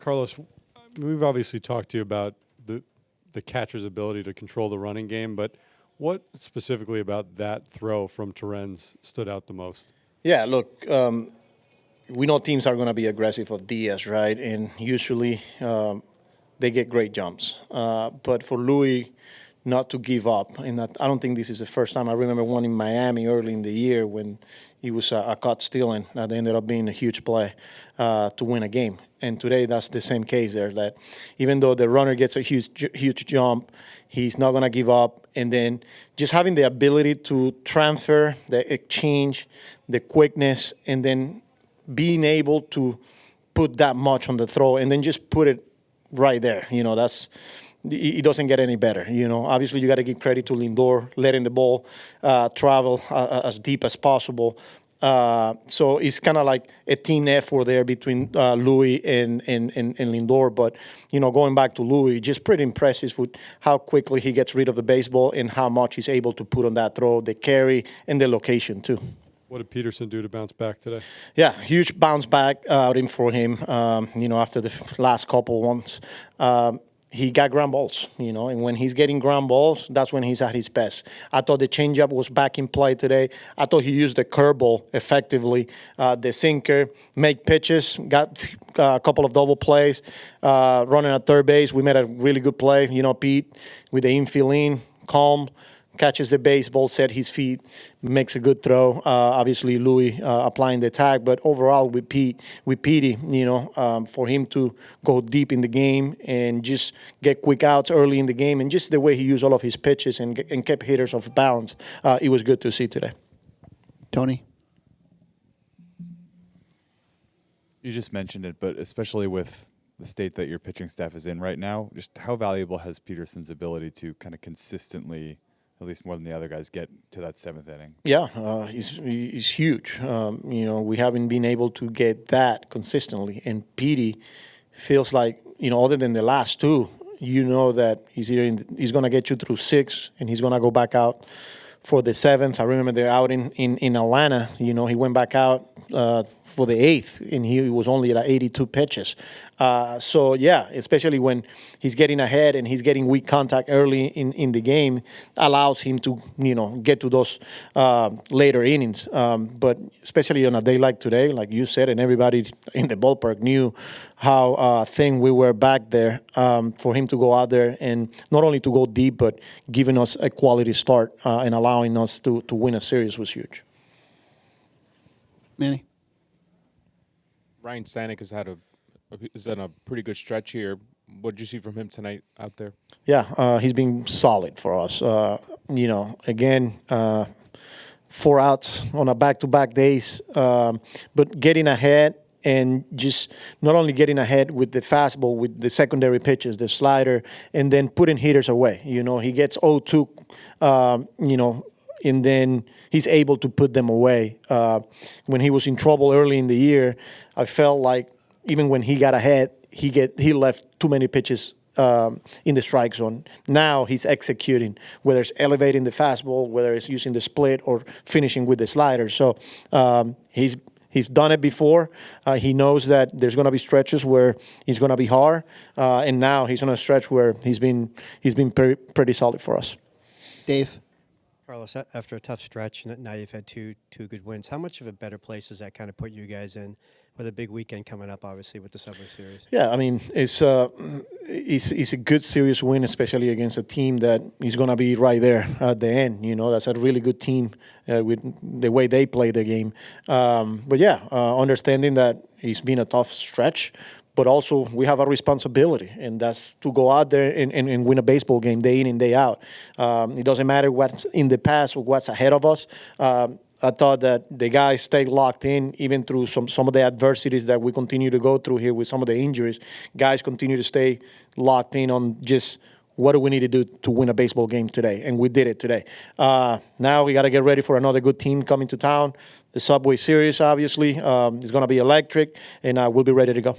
Carlos, we've obviously talked to you about the catcher's ability to control the running game, but what specifically about that throw from Torrens stood out the most? Yeah, look, we know teams are going to be aggressive with Diaz, right? And usually they get great jumps. But for Louis not to give up, and I don't think this is the first time. I remember one in Miami early in the year when he was caught stealing. That ended up being a huge play to win a game. And today that's the same case there, that even though the runner gets a huge jump, he's not going to give up. And then just having the ability to transfer, the exchange, the quickness, and then being able to put that much on the throw and then just put it right there. You know, it doesn't get any better. You know, obviously you got to give credit to Lindor, letting the ball travel as deep as possible. So it's kind of like a team effort there between Louis and Lindor. But, you know, going back to Louis, just pretty impressive with how quickly he gets rid of the baseball and how much he's able to put on that throw, the carry, and the location, too. What did Peterson do to bounce back today? Yeah, huge bounce back outing for him, you know, after the last couple ones. He got ground balls, you know, and when he's getting ground balls, that's when he's at his best. I thought the changeup was back in play today. I thought he used the curveball effectively. The sinker, make pitches, got a couple of double plays, running at third base. We made a really good play, you know, Pete, with the infield in, calm, catches the baseball, set his feet, makes a good throw. Obviously, Louis applying the tag, but overall with Petey, you know, for him to go deep in the game and just get quick outs early in the game, and just the way he used all of his pitches and kept hitters off balance, it was good to see today. Tony? You just mentioned it, but especially with the state that your pitching staff is in right now, just how valuable has Peterson's ability to kind of consistently, at least more than the other guys, get to that seventh inning? Yeah, he's huge. You know, we haven't been able to get that consistently. And Petey feels like, you know, other than the last two, you know that he's going to get you through six, and he's going to go back out for the seventh. I remember the outing in Atlanta, you know, he went back out for the eighth, and he was only at 82 pitches. So, yeah, especially when he's getting ahead and he's getting weak contact early in the game, allows him to, you know, get to those later innings. But especially on a day like today, like you said, and everybody in the ballpark knew how thin we were back there, for him to go out there and not only to go deep, but giving us a quality start and allowing us to win a series was huge. Manny? Ryne Stanek is in a pretty good stretch here. What did you see from him tonight out there? Yeah, he's been solid for us. You know, again, 4 outs on a back-to-back days, but getting ahead and just not only getting ahead with the fastball, with the secondary pitches, the slider, and then putting hitters away. You know, he gets 0-2, you know, and then he's able to put them away. When he was in trouble early in the year, I felt like even when he got ahead, he left too many pitches in the strike zone. Now he's executing, whether it's elevating the fastball, whether it's using the split or finishing with the slider. So he's done it before. He knows that there's going to be stretches where he's going to be hard, and now he's on a stretch where he's been pretty solid for us. Dave? Carlos, after a tough stretch, now you've had two good wins. How much of a better place does that kind of put you guys in with a big weekend coming up, obviously, with the Subway Series? Yeah, I mean, it's a good series win, especially against a team that is going to be right there at the end. You know, that's a really good team with the way they play the game. But, yeah, understanding that it's been a tough stretch, but also we have a responsibility, and that's to go out there and win a baseball game day in and day out. It doesn't matter what's in the past or what's ahead of us. I thought that the guys stayed locked in even through some of the adversities that we continue to go through here with some of the injuries. Guys continue to stay locked in on just what do we need to do to win a baseball game today, and we did it today. Now we got to get ready for another good team coming to town. The Subway Series, obviously, is going to be electric, and we'll be ready to go.